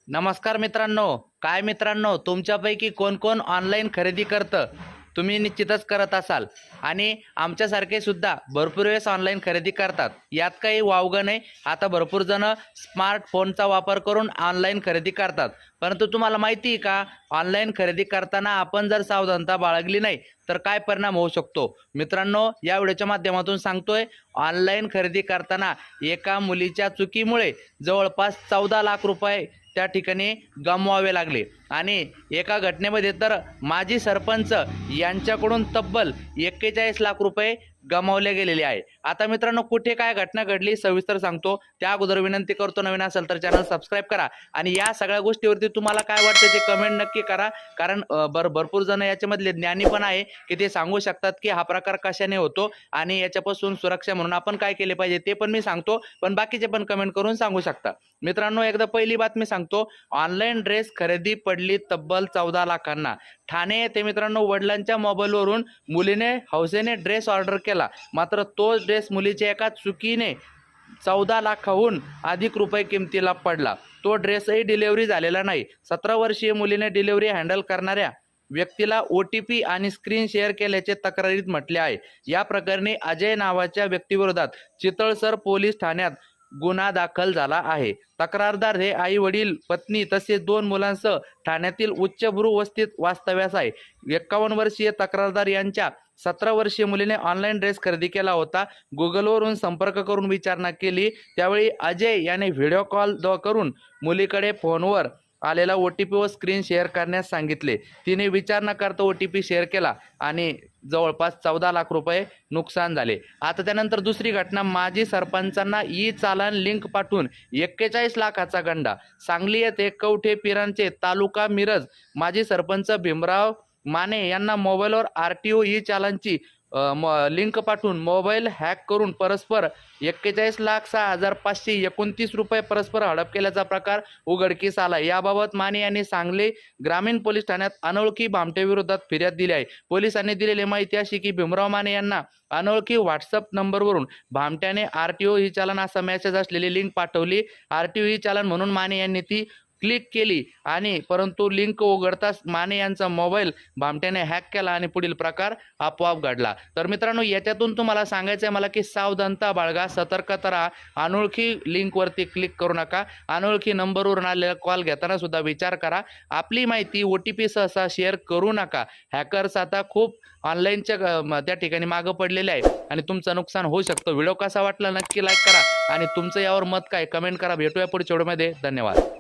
नमस्कार मित्रांनो, काय मित्रांनो, तुमच्यापैकी कोण कोण ऑनलाईन खरेदी करतं? तुम्ही निश्चितच करत असाल आणि आमच्यासारखे सुद्धा भरपूर वेळेस ऑनलाईन खरेदी करतात. यात काही वावगं नाही. आता भरपूर जण स्मार्टफोनचा वापर करून ऑनलाईन खरेदी करतात. परंतु तुम्हाला माहिती आहे का, ऑनलाईन खरेदी करताना आपण जर सावधानता बाळगली नाही तर काय परिणाम होऊ शकतो? मित्रांनो, या व्हिडिओच्या माध्यमातून सांगतोय, ऑनलाईन खरेदी करताना एका मुलीच्या चुकीमुळे जवळपास 14 लाख रुपये त्या ठिकाणी गमवावे लागले आणि एका घटनेमध्ये तर माजी सरपंच यांच्याकडून तब्बल 41 लाख रुपये गमावले गेलेले आहे. आता मित्रांनो, कुठे काय घटना घडली सविस्तर सांगतो. त्या अगोदर विनंती करतो, नवीन असेल तर चॅनल सबस्क्राईब करा आणि या सगळ्या गोष्टीवरती तुम्हाला काय वाटतं ते कमेंट नक्की करा. कारण भरपूर जण याच्यामधले ज्ञानी पण आहे की ते सांगू शकतात की हा प्रकार कशाने होतो आणि याच्यापासून सुरक्षा म्हणून आपण काय केले पाहिजे ते पण मी सांगतो. पण बाकीचे पण कमेंट करून सांगू शकता. मित्रांनो, एकदा पहिली बातमी सांगतो. ऑनलाईन ड्रेस खरेदी पडली तब्बल 14 लाखांना. ठाणे येथे मित्रांनो, वडिलांच्या मोबाईलवरून मुलीने हौसेने ड्रेस ऑर्डर केला, मात्र तो ड्रेस मुलीच्या एका चुकीने 14 लाखाहून अधिक रुपये किमतीला पडला. तो ड्रेसही डिलिव्हरी झालेला नाही. 17 वर्षीय मुलीने डिलिव्हरी हँडल करणाऱ्या व्यक्तीला OTP आणि स्क्रीन शेअर केल्याचे तक्रारीत म्हटले आहे. या प्रकरणी अजय नावाच्या व्यक्तीविरोधात चितळसर पोलीस ठाण्यात गुन्हा दाखल झाला आहे. तक्रारदार हे आई वडील, पत्नी तसेच 2 मुलांसह ठाण्यातील उच्चभ्रू वस्तीत वास्तव्यास आहे. 51 वर्षीय तक्रारदार यांच्या 17 वर्षीय मुलीने ऑनलाईन ड्रेस खरेदी केला होता. गुगलवरून संपर्क करून विचारणा केली, त्यावेळी अजय याने व्हिडिओ कॉल करून मुलीकडे फोनवर आलेला OTP व स्क्रीन शेअर करण्यास सांगितले. तिने विचार न करता OTP शेअर केला आणि जवळपास 14 लाख रुपये नुकसान झाले. आता त्यानंतर दुसरी घटना. माजी सरपंचांना चालान लिंक पाठवून 41 लाखाचा गंडा. सांगली येथे कवठे पिरांचे तालुका मिरज माजी सरपंच भीमराव माने यांना मोबाईलवर RTO चालानची लिंक पाठवून मोबाईल हॅक करून परस्पर 41,06,529 रुपये परस्पर हडप केल्याचा प्रकार उघडकीस आला. याबाबत माने यांनी सांगली ग्रामीण पोलीस ठाण्यात अनोळखी भामट्याविरोधात फिर्याद दिली आहे. पोलिसांनी दिलेली माहिती अशी की भीमराव माने यांना अनोळखी व्हॉट्सअप नंबरवरून भामट्याने RTO चालन असा मेसेज असलेली लिंक पाठवली. RTO चालन म्हणून माने यांनी ती क्लिक केली आणि परंतु लिंक उघडताच माने यांचा मोबाईल भामट्याने हॅक केला आणि पुढील प्रकार आपोआप घडला. तर मित्रांनो, याच्यातून तुम्हाला सांगायचं आहे मला की सावधानता बाळगा, सतर्कता राहा. अनोळखी लिंकवरती क्लिक करू नका. अनोळखी नंबरवरून आलेला कॉल घेताना सुद्धा विचार करा. आपली माहिती OTP सहसा शेअर करू नका. हॅकर्स आता खूप ऑनलाईनच्या त्या ठिकाणी मागं पडलेले आहे आणि तुमचं नुकसान होऊ शकतं. व्हिडिओ कसा वाटला नक्की लाईक करा आणि तुमचं यावर मत काय कमेंट करा. भेटूया पुढच्या व्हिडिओमध्ये. धन्यवाद.